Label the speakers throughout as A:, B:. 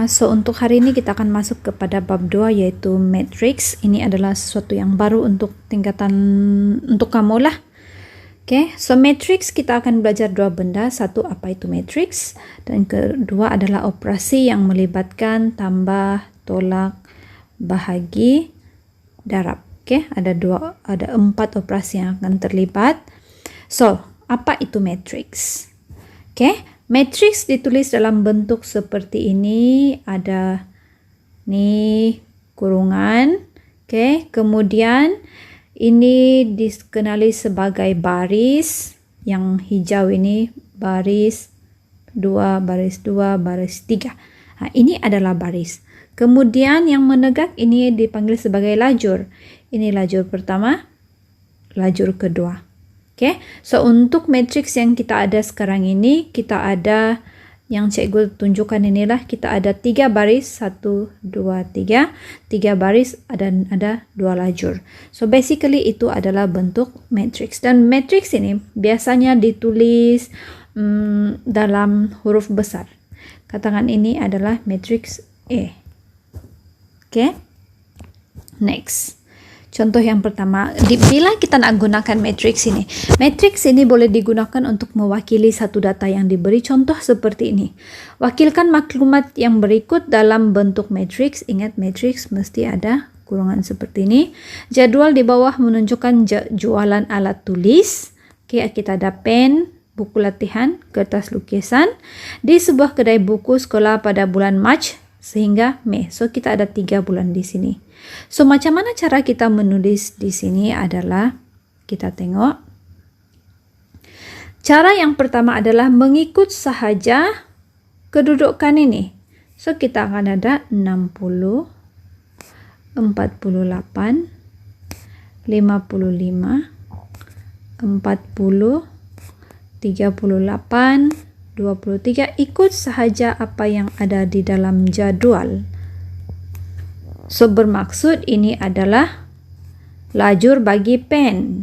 A: So untuk hari ini kita akan masuk kepada bab 2 yaitu matrix. Ini adalah sesuatu yang baru untuk tingkatan untuk kamu lah. Oke, so matrix kita akan belajar dua benda. Satu, apa itu matrix, dan kedua adalah operasi yang melibatkan tambah, tolak, bahagi, darab. Oke, ada 4 operasi yang akan terlibat. So, apa itu matrix? Oke, matrix ditulis dalam bentuk seperti ini. Ada nih kurungan. Oke, kemudian ini dikenali sebagai baris. Yang hijau ini baris 2, baris 2, baris 3. Nah, ini adalah baris. Kemudian yang menegak ini dipanggil sebagai lajur. Ini lajur pertama, lajur kedua. Oke, so untuk matriks yang kita ada sekarang ini, kita ada yang cikgu tunjukkan inilah, kita ada 3 baris, 1, 2, 3, 3 baris dan ada 2 lajur. So basically itu adalah bentuk matriks, dan matriks ini biasanya ditulis dalam huruf besar. Katakan ini adalah matriks E. Oke, next. Contoh yang pertama, bila kita nak gunakan matriks ini boleh digunakan untuk mewakili satu data yang diberi. Contoh seperti ini. Wakilkan maklumat yang berikut dalam bentuk matriks. Ingat, matriks mesti ada kurungan seperti ini. Jadwal di bawah menunjukkan jualan alat tulis. Oke, kita ada pen, buku latihan, kertas lukisan di sebuah kedai buku sekolah pada bulan Mac sehingga Mei. So kita ada 3 bulan di sini. So macam mana cara kita menulis di sini adalah kita tengok. Cara yang pertama adalah mengikut sahaja kedudukan ini. So kita akan ada 60, 48, 55, 40, 38, 23, ikut sahaja apa yang ada di dalam jadwal. So bermaksud ini adalah lajur bagi pen.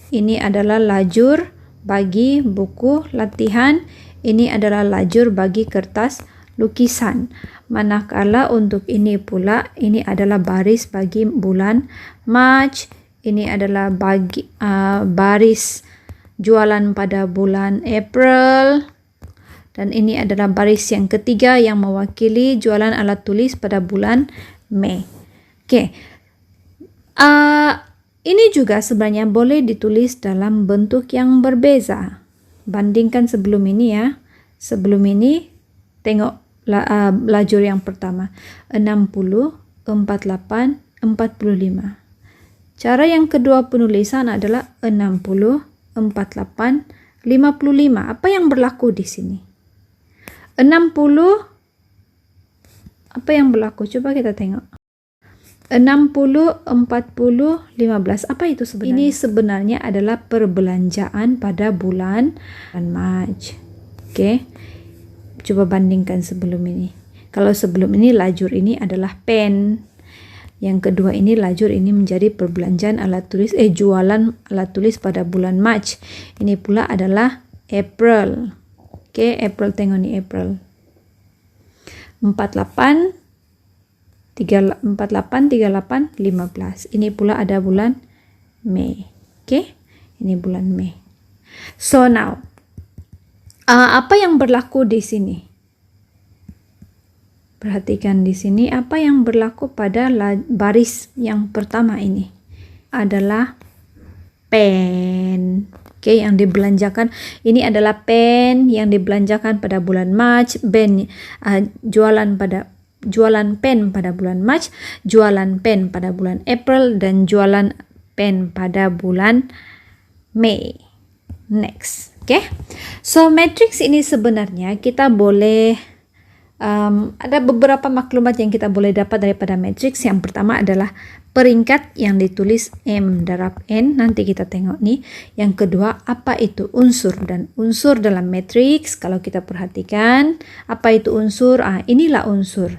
A: Ini adalah lajur bagi buku latihan. Ini adalah lajur bagi kertas lukisan. Manakala untuk ini pula, ini adalah baris bagi bulan Mac. Ini adalah baris jualan pada bulan April. Dan ini adalah baris yang ketiga yang mewakili jualan alat tulis pada bulan Mei. Oke. Ini juga sebenarnya boleh ditulis dalam bentuk yang berbeza. Bandingkan sebelum ini ya. Sebelum ini tengok lajur yang pertama. 60, 48, 45. Cara yang kedua penulisan adalah 60, 48, 55. Apa yang berlaku di sini? 60, apa yang berlaku? Coba kita tengok. 60, 40, 15. Apa itu sebenarnya? Ini sebenarnya adalah perbelanjaan pada bulan Mac. Oke. Coba bandingkan sebelum ini. Kalau sebelum ini lajur ini adalah pen. Yang kedua ini lajur ini menjadi perbelanjaan alat tulis, jualan alat tulis pada bulan Mac. Ini pula adalah April. Oke, April, tengok ni April. 48, 38, 15. Ini pula ada bulan Mei. Oke, ini bulan Mei. So now, apa yang berlaku di sini? Perhatikan di sini apa yang berlaku pada baris yang pertama ini adalah pen. Oke, yang dibelanjakan ini adalah pen yang dibelanjakan pada bulan Mac, jualan pen pada bulan Mac, jualan pen pada bulan April, dan jualan pen pada bulan Mei. Next, oke. So matrix ini sebenarnya kita boleh ada beberapa maklumat yang kita boleh dapat daripada matrix. Yang pertama adalah peringkat yang ditulis M darab N. Nanti kita tengok nih. Yang kedua, apa itu unsur? Dan unsur dalam matrix, kalau kita perhatikan, apa itu unsur? Inilah unsur.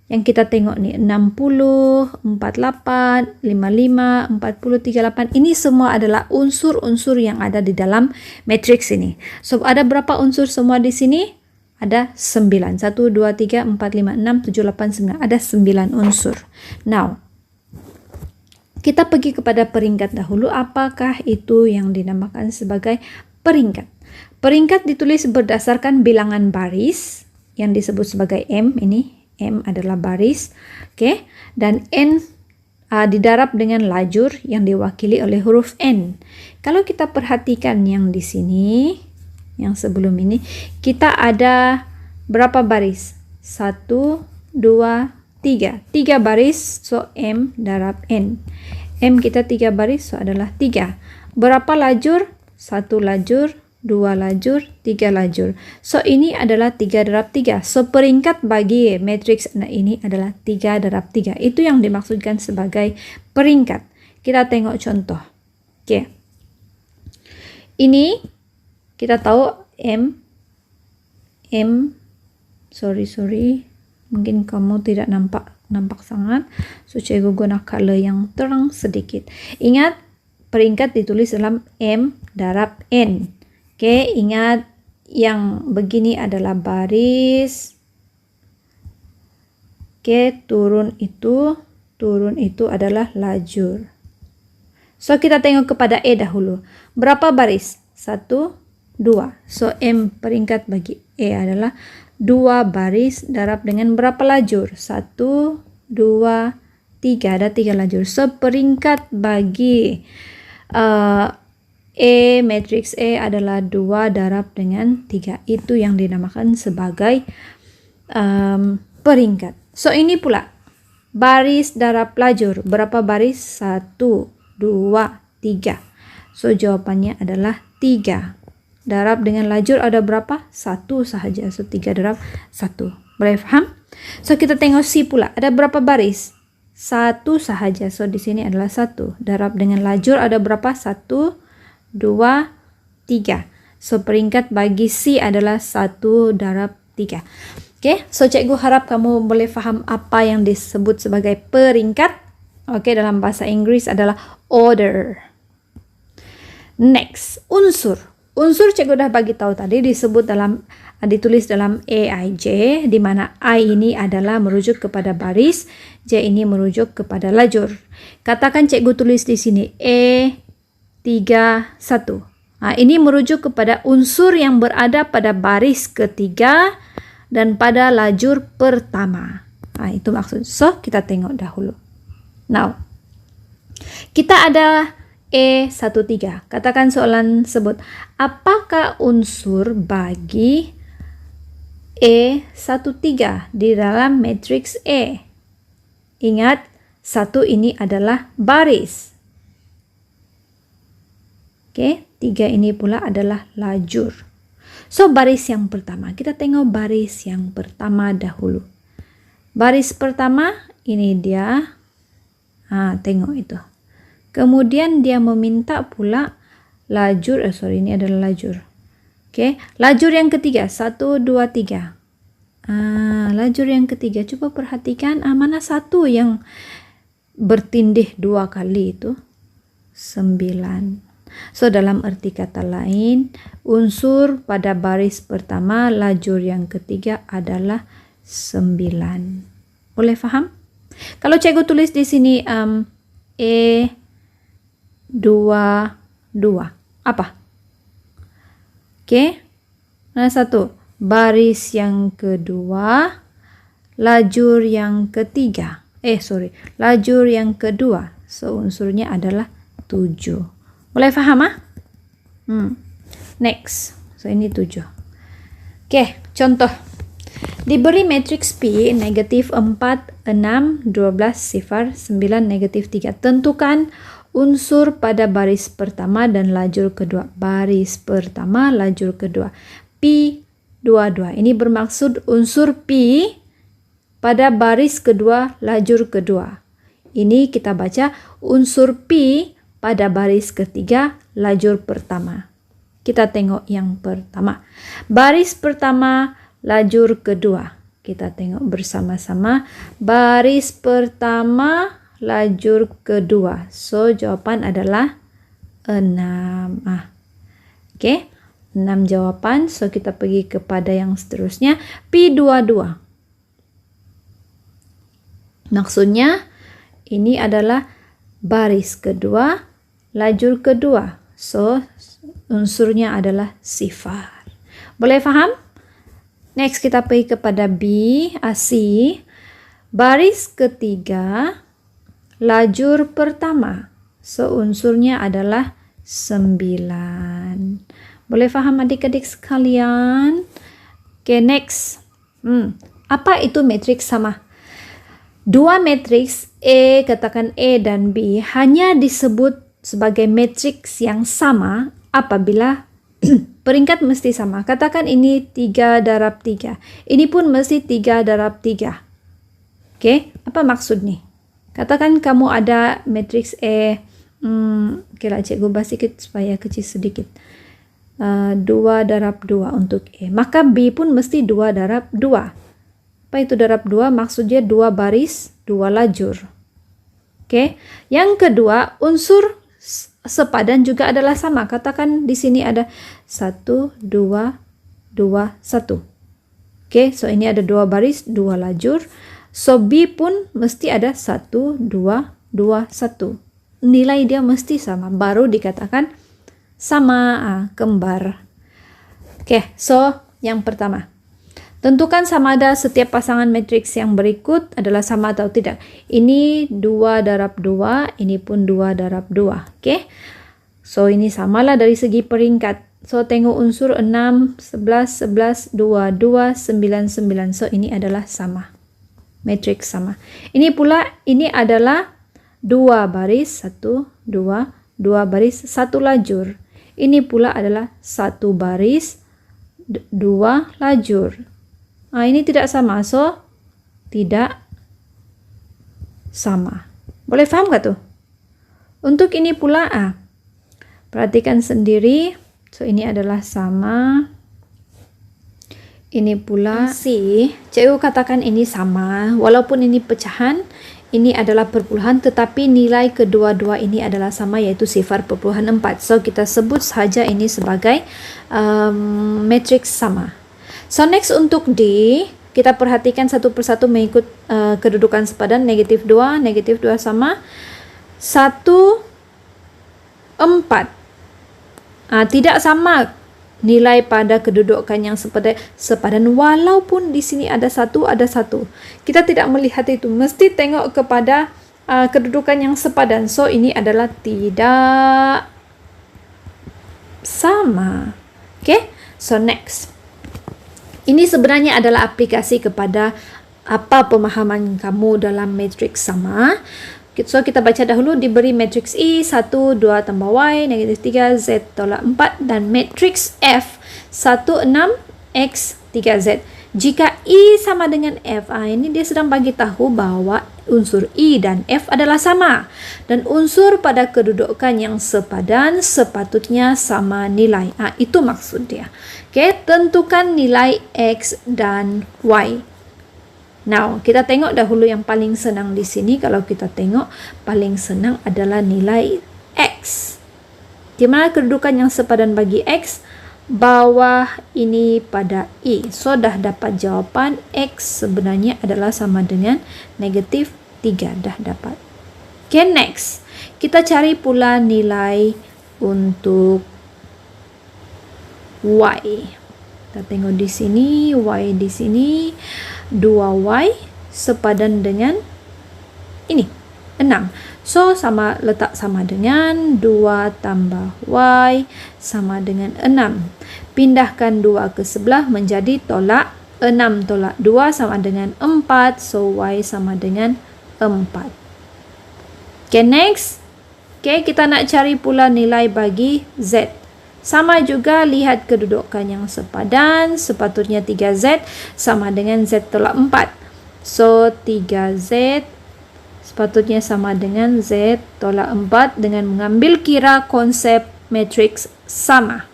A: Yang kita tengok nih, 60, 48, 55, 40, 38. Ini semua adalah unsur-unsur yang ada di dalam matrix ini. So, ada berapa unsur semua di sini? ada 9. 1, 2, 3, 4, 5, 6, 7, 8, 9. Ada 9 unsur. Now, kita pergi kepada peringkat dahulu. Apakah itu yang dinamakan sebagai peringkat? Peringkat ditulis berdasarkan bilangan baris yang disebut sebagai M. Ini M adalah baris. Oke. Dan N didarab dengan lajur yang diwakili oleh huruf N. Kalau kita perhatikan yang di sini, yang sebelum ini, kita ada berapa baris? 1, 2, 3. 3 baris, so M darab N. M kita 3 baris, so adalah 3. Berapa lajur? 1 lajur, 2 lajur, 3 lajur. So ini adalah 3 darab 3. So peringkat bagi matriks ini adalah 3 darab 3. Itu yang dimaksudkan sebagai peringkat. Kita tengok contoh. Oke. Ini kita tahu sorry. Mungkin kamu tidak nampak sangat. So cikgu guna color yang terang sedikit. Ingat, peringkat ditulis dalam M darab N. Oke, ingat yang begini adalah baris. Oke, turun itu adalah lajur. So kita tengok kepada E dahulu. Berapa baris? 1, 2. So M peringkat bagi E adalah 2 baris darab dengan berapa lajur? 1, 2, 3. Ada 3 lajur. So peringkat bagi matriks E adalah 2 darab dengan 3. Itu yang dinamakan sebagai peringkat. So ini pula baris darab lajur. Berapa baris? 1, 2, 3. So jawabannya adalah 3. Darab dengan lajur ada berapa? 1 sahaja. So 3 darab 1. Boleh faham? So kita tengok C pula. Ada berapa baris? 1 sahaja. So di sini adalah 1. Darab dengan lajur ada berapa? 1, 2, 3. So peringkat bagi C adalah 1 darab 3. Oke, so cikgu harap kamu boleh faham apa yang disebut sebagai peringkat. Oke, dalam bahasa Inggris adalah order. Next, unsur. Unsur cikgu dah bagi tahu tadi ditulis dalam AIJ, di mana I ini adalah merujuk kepada baris, J ini merujuk kepada lajur. Katakan cikgu tulis di sini E31. Ini merujuk kepada unsur yang berada pada baris ketiga dan pada lajur pertama. Itu maksud. So, kita tengok dahulu. Now, kita ada E13. Katakan soalan sebut, apakah unsur bagi E13 di dalam matriks E? Ingat, 1 ini adalah baris. Oke, 3 ini pula adalah lajur. So, baris yang pertama. Kita tengok baris yang pertama dahulu. Baris pertama, ini dia. Tengok itu. Kemudian dia meminta pula lajur. Ini adalah lajur. Oke, lajur yang ketiga. 1, 2, 3. Lajur yang ketiga. Coba perhatikan. Mana satu yang bertindih 2 kali itu? 9. So, dalam arti kata lain, unsur pada baris pertama, lajur yang ketiga adalah 9. Boleh faham? Kalau cikgu tulis di sini E22, apa? Oke. Nah, 1. Baris yang kedua, lajur yang ketiga. Lajur yang kedua. So, unsurnya adalah 7. Boleh faham? Next. So, ini 7. Oke, contoh. Diberi matriks P negatif 4, 6, 12, 0, 9, negatif 3. Tentukan unsur pada baris pertama dan lajur kedua. Baris pertama, lajur kedua. P22. Ini bermaksud unsur P pada baris kedua, lajur kedua. Ini kita baca unsur P pada baris ketiga, lajur pertama. Kita tengok yang pertama. Baris pertama, lajur kedua. Kita tengok bersama-sama. Baris pertama, lajur kedua. So, jawaban adalah 6. Oke. 6 jawapan. So kita pergi kepada yang seterusnya. P22. Maksudnya ini adalah baris kedua, lajur kedua. So unsurnya adalah sifar. Boleh faham? Next kita pergi kepada C. Baris ketiga, lajur pertama. So unsurnya adalah 9. Boleh faham adik-adik sekalian? Okay, next. Apa itu matriks sama? Dua matriks A, katakan A dan B, hanya disebut sebagai matriks yang sama apabila peringkat mesti sama. Katakan ini 3 darab 3. Ini pun mesti 3 darab 3. Oke, apa maksud nih? Katakan kamu ada matriks A. Oke lah, cikgu bahas sedikit supaya kecil sedikit. 2 darab 2 untuk A. Maka B pun mesti 2 darab 2. Apa itu darab 2? Maksudnya 2 baris, 2 lajur. Oke. Yang kedua, unsur sepadan juga adalah sama. Katakan di sini ada 1, 2, 2, 1. Oke, so ini ada 2 baris, 2 lajur. So B pun mesti ada 1, 2, 2, 1. Nilai dia mesti sama, baru dikatakan sama, kembar. Oke, so yang pertama. Tentukan sama ada setiap pasangan matriks yang berikut adalah sama atau tidak. Ini 2 darab 2, ini pun 2 darab 2. Oke. So ini samalah dari segi peringkat. So tengok unsur 6, 11, 11, 2, 2, 9, 9. So ini adalah sama. Matriks sama. Ini pula ini adalah 2 baris, 1, 2, 2 baris, 1 lajur. Ini pula adalah 1 baris, 2 lajur. Ini tidak sama, so tidak sama. Boleh paham gak tuh? Untuk ini pula perhatikan sendiri. So ini adalah sama. Ini pula C. Cikgu katakan ini sama. Walaupun ini pecahan, ini adalah perpuluhan, tetapi nilai kedua-dua ini adalah sama, yaitu 0,4. So kita sebut saja ini sebagai matriks sama. So next untuk D, kita perhatikan satu persatu mengikut kedudukan sepadan. Negatif 2 sama 1, 4. Tidak sama nilai pada kedudukan yang sepadan walaupun di sini ada 1, ada 1. Kita tidak melihat itu, mesti tengok kepada kedudukan yang sepadan. So ini adalah tidak sama. Okay, so next. Ini sebenarnya adalah aplikasi kepada apa pemahaman kamu dalam matriks sama. So kita baca dahulu, diberi matriks I 1, 2 tambah Y, negatif 3, Z tolak 4, dan matriks F 1, 6, X 3Z. Jika I sama dengan F, ini dia sedang bagi tahu bahwa unsur I dan F adalah sama. Dan unsur pada kedudukan yang sepadan sepatutnya sama nilai. Itu maksud dia. Oke, tentukan nilai X dan Y. Now, kita tengok dahulu yang paling senang di sini. Kalau kita tengok, paling senang adalah nilai X. Di mana kedudukan yang sepadan bagi X? Bawah ini pada I. So, dah dapat jawaban X sebenarnya adalah sama dengan negatif 3. Dah dapat. Okay, next. Kita cari pula nilai untuk Y. Kita tengok di sini, Y di sini, 2Y sepadan dengan ini, 6. So, letak sama dengan 2 tambah Y sama dengan 6. Pindahkan 2 ke sebelah menjadi tolak 6 tolak 2 sama dengan 4. So, Y sama dengan 4. Okay, next. Okay, kita nak cari pula nilai bagi Z. Sama juga, lihat kedudukan yang sepadan. Sepatutnya 3Z sama dengan Z tolak 4. So, 3Z sepatutnya sama dengan Z tolak 4 dengan mengambil kira konsep matriks sama.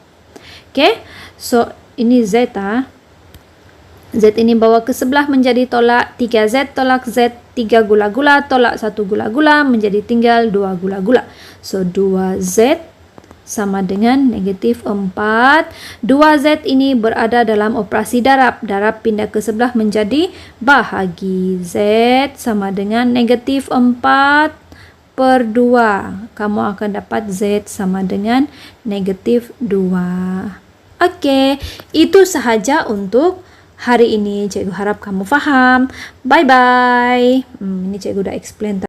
A: Okay, so ini Z. Z ini bawa ke sebelah menjadi tolak 3Z tolak Z, 3 gula-gula tolak 1 gula-gula menjadi tinggal 2 gula-gula. So 2Z sama dengan negatif 4. 2Z ini berada dalam operasi darab. Darab pindah ke sebelah menjadi bahagi. Z sama dengan negatif 4 per 2. Kamu akan dapat Z sama dengan negatif 2. Oke, itu sahaja untuk hari ini. Cikgu harap kamu faham. Bye-bye. Ini cikgu udah explain tadi.